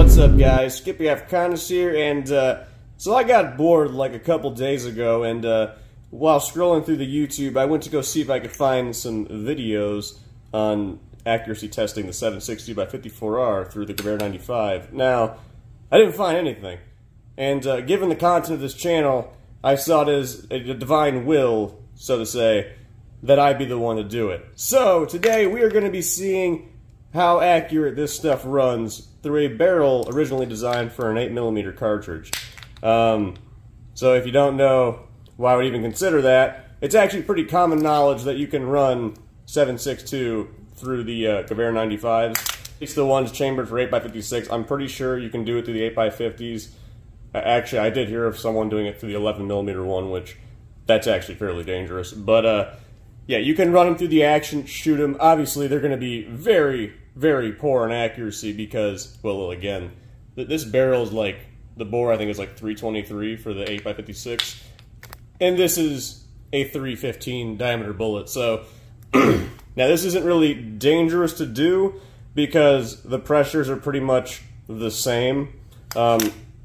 What's up, guys? Skippy Africanus here, and so I got bored like a couple days ago, and while scrolling through the YouTube, I went to go see if I could find some videos on accuracy testing the 7.62x54R through the Gewehr 95. Now, I didn't find anything, and given the content of this channel, I saw it as a divine will, so to say, that I'd be the one to do it. So, today we are going to be seeing how accurate this stuff runs through a barrel originally designed for an 8mm cartridge. So if you don't know why I would even consider that, it's actually pretty common knowledge that you can run 7.62 through the Gewehr 95s. It's the ones chambered for 8x56. I'm pretty sure you can do it through the 8x50s. Actually, I did hear of someone doing it through the 11mm one, which that's actually fairly dangerous. But yeah, you can run them through the action, shoot them. Obviously, they're going to be very, very poor in accuracy because, well, again, this barrel is like, the bore I think is like 323 for the 8x56, and this is a 315 diameter bullet. So now this isn't really dangerous to do because the pressures are pretty much the same.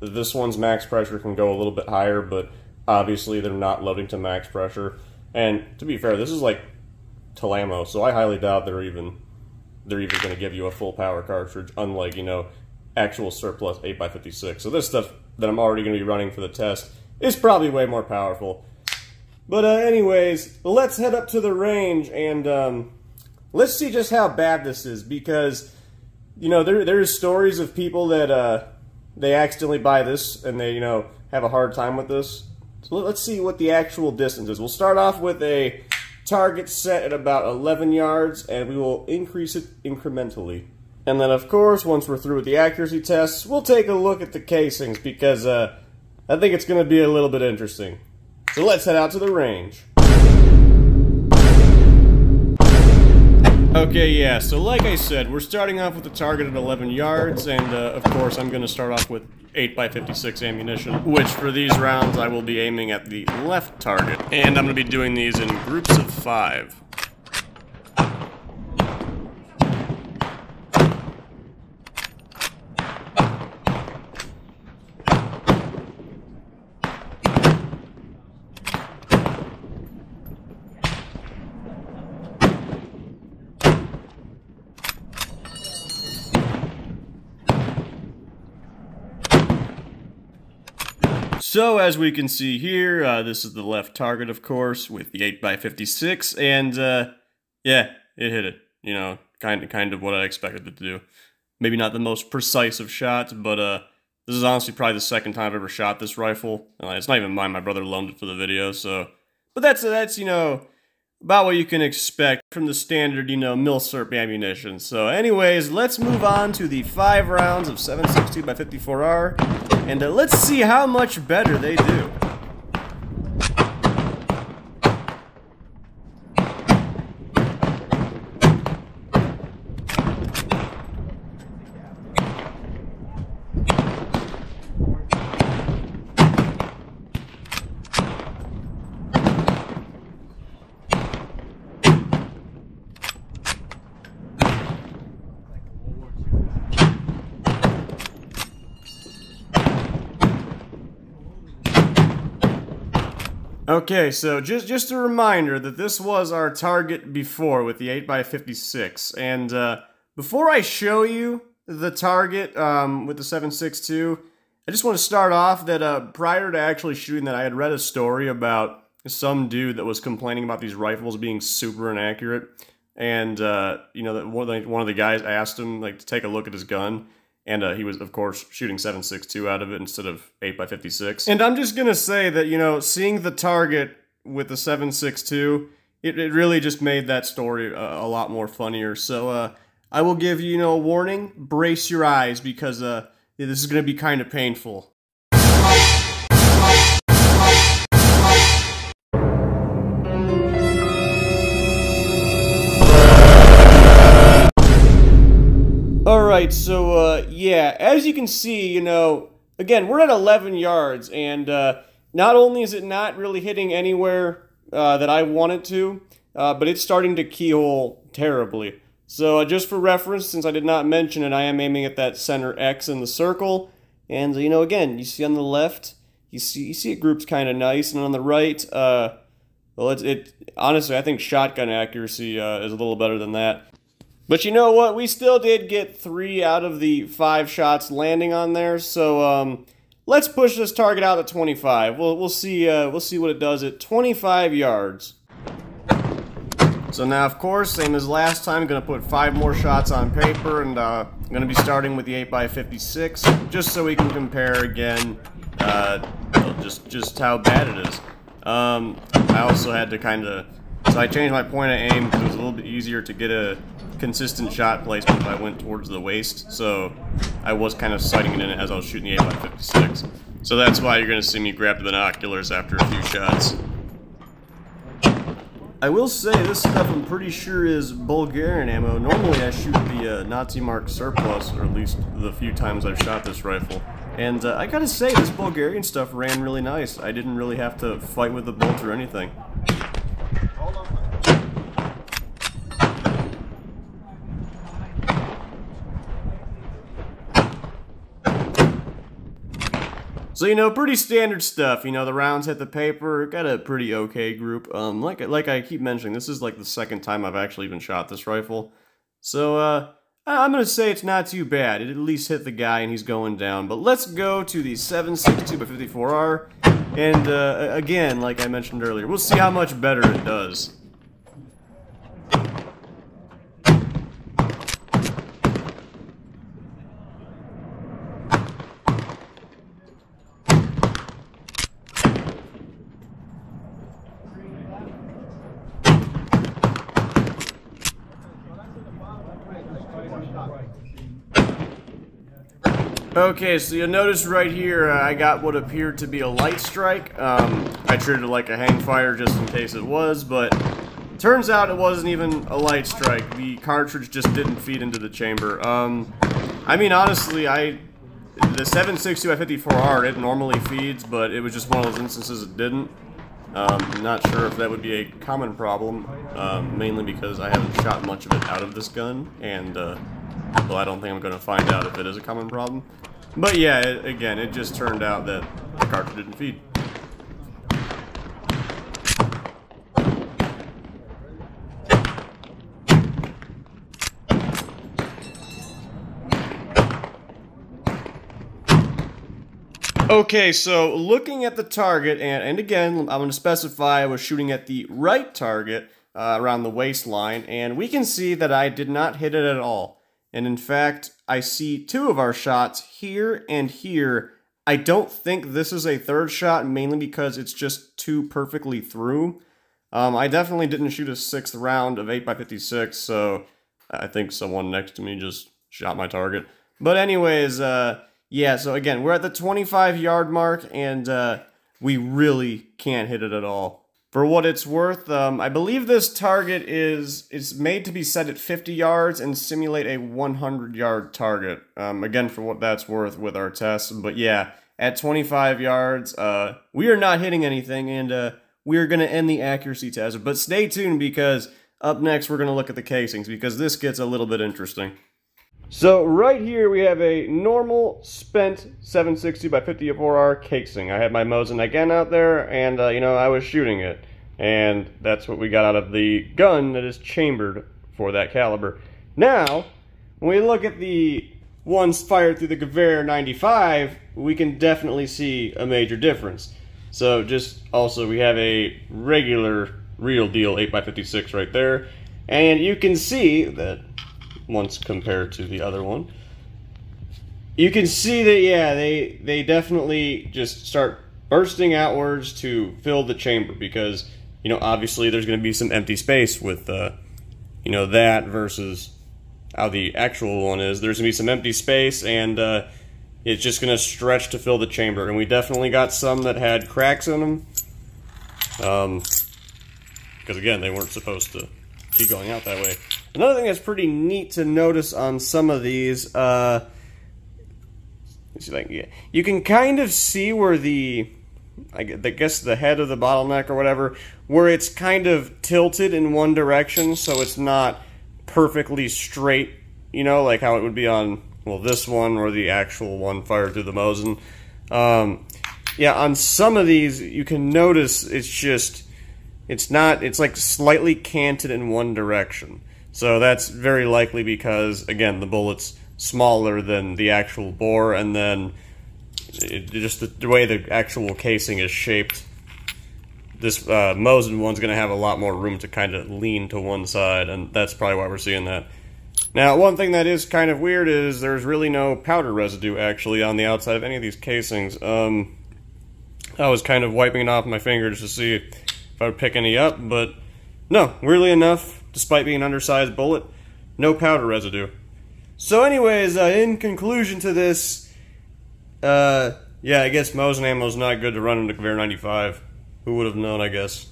This one's max pressure can go a little bit higher, but obviously they're not loading to max pressure. And to be fair, this is like Telamo, so I highly doubt they're even going to give you a full power cartridge, unlike, you know, actual surplus 8x56. So this stuff that I'm already going to be running for the test is probably way more powerful. But anyways, let's head up to the range and let's see just how bad this is, because, you know, there's stories of people that they accidentally buy this and they, you know, have a hard time with this. So let's see what the actual distance is. We'll start off with a target set at about 11 yards, and we will increase it incrementally. And then, of course, once we're through with the accuracy tests, we'll take a look at the casings, because I think it's going to be a little bit interesting. So let's head out to the range. Okay, yeah, so like I said, we're starting off with a target at 11 yards, and of course I'm going to start off with 8x56 ammunition, which for these rounds I will be aiming at the left target. And I'm going to be doing these in groups of 5. So as we can see here, this is the left target, of course, with the 8x56, and yeah, it hit it. You know, kind of what I expected it to do. Maybe not the most precise of shots, but this is honestly probably the second time I've ever shot this rifle. It's not even mine. My brother loaned it for the video, so. But that's you know, about what you can expect from the standard, you know, milsurp ammunition. So anyways, let's move on to the 5 rounds of 7.62x54R. And let's see how much better they do. Okay, so just a reminder that this was our target before with the 8x56, and before I show you the target with the 7.62, I just want to start off that prior to actually shooting that, I had read a story about some dude that was complaining about these rifles being super inaccurate, and you know, that one of the guys asked him like to take a look at his gun. And he was, of course, shooting 7.62 out of it instead of 8x56. And I'm just going to say that, you know, seeing the target with the 7.62, it really just made that story a lot more funnier. So I will give you, you know, a warning. Brace your eyes, because yeah, this is going to be kind of painful. Alright, so, yeah, as you can see, you know, again, we're at 11 yards, and not only is it not really hitting anywhere that I want it to, but it's starting to keyhole terribly. So just for reference, since I did not mention it, I am aiming at that center X in the circle. And, you know, again, you see on the left, you see it grouped kind of nice. And on the right, well, honestly, I think shotgun accuracy is a little better than that. But you know what? We still did get 3 out of the 5 shots landing on there. So let's push this target out at 25. We'll see what it does at 25 yards. So now, of course, same as last time, I'm going to put 5 more shots on paper, and I'm going to be starting with the 8x56, just so we can compare again, just how bad it is. I also had to so I changed my point of aim because it was a little bit easier to get a consistent shot placement if I went towards the waist, so I was kind of sighting it in as I was shooting the 8x56. So that's why you're going to see me grab the binoculars after a few shots. I will say, this stuff I'm pretty sure is Bulgarian ammo. Normally I shoot the Nazi Mark Surplus, or at least the few times I've shot this rifle. And I gotta say, this Bulgarian stuff ran really nice. I didn't really have to fight with the bolt or anything. So, you know, pretty standard stuff. You know, the rounds hit the paper, got a pretty okay group. Like I keep mentioning, this is like the second time I've actually even shot this rifle. So, I'm gonna say it's not too bad. It at least hit the guy and he's going down. But let's go to the 7.62x54R. And, again, like I mentioned earlier, we'll see how much better it does. Okay, so you'll notice right here I got what appeared to be a light strike. I treated it like a hang fire just in case it was, but turns out it wasn't even a light strike. The cartridge just didn't feed into the chamber. I mean, honestly, the 7.62x54R, it normally feeds, but it was just one of those instances it didn't. I'm not sure if that would be a common problem, mainly because I haven't shot much of it out of this gun, and well, I don't think I'm going to find out if it is a common problem. But yeah, again, it just turned out that the cartridge didn't feed. Okay, so looking at the target, and again, I'm going to specify I was shooting at the right target around the waistline, and we can see that I did not hit it at all. And in fact, I see 2 of our shots here and here. I don't think this is a third shot, mainly because it's just too perfectly through. I definitely didn't shoot a 6th round of 8x56, so I think someone next to me just shot my target. But anyways, yeah, so again, we're at the 25-yard mark, and we really can't hit it at all. For what it's worth, I believe this target is made to be set at 50 yards and simulate a 100-yard target. Again, for what that's worth with our tests. But yeah, at 25 yards, we are not hitting anything, and we are going to end the accuracy test. But stay tuned, because up next we're going to look at the casings, because this gets a little bit interesting. So right here we have a normal spent 7.62x54R casing. I had my Mosin again out there, and you know, I was shooting it, and that's what we got out of the gun that is chambered for that caliber. Now, when we look at the ones fired through the Gewehr 95, we can definitely see a major difference. So just also, we have a regular, real deal 8x56 right there, and you can see that once compared to the other one, you can see that, yeah, they definitely just start bursting outwards to fill the chamber, because, you know, obviously there's going to be some empty space with, you know, that versus how the actual one is. There's going to be some empty space, and it's just going to stretch to fill the chamber. And we definitely got some that had cracks in them, because again, they weren't supposed to be going out that way. Another thing that's pretty neat to notice on some of these, let's see if I can get, you can kind of see where I guess the head of the bottleneck or whatever, where it's kind of tilted in one direction, so it's not perfectly straight, you know, like how it would be on, well, this one or the actual one fired through the Mosin. Yeah, on some of these, you can notice it's like slightly canted in one direction. So that's very likely because, again, the bullet's smaller than the actual bore, and then just the way the actual casing is shaped, this Mosin one's going to have a lot more room to kind of lean to one side, and that's probably why we're seeing that. Now, one thing that is kind of weird is there's really no powder residue, actually, on the outside of any of these casings. I was kind of wiping it off my fingers to see if I would pick any up, but no, weirdly enough, despite being an undersized bullet, no powder residue. So anyways, in conclusion to this, yeah, I guess Mosin ammo is not good to run into Gewehr 95. Who would have known, I guess.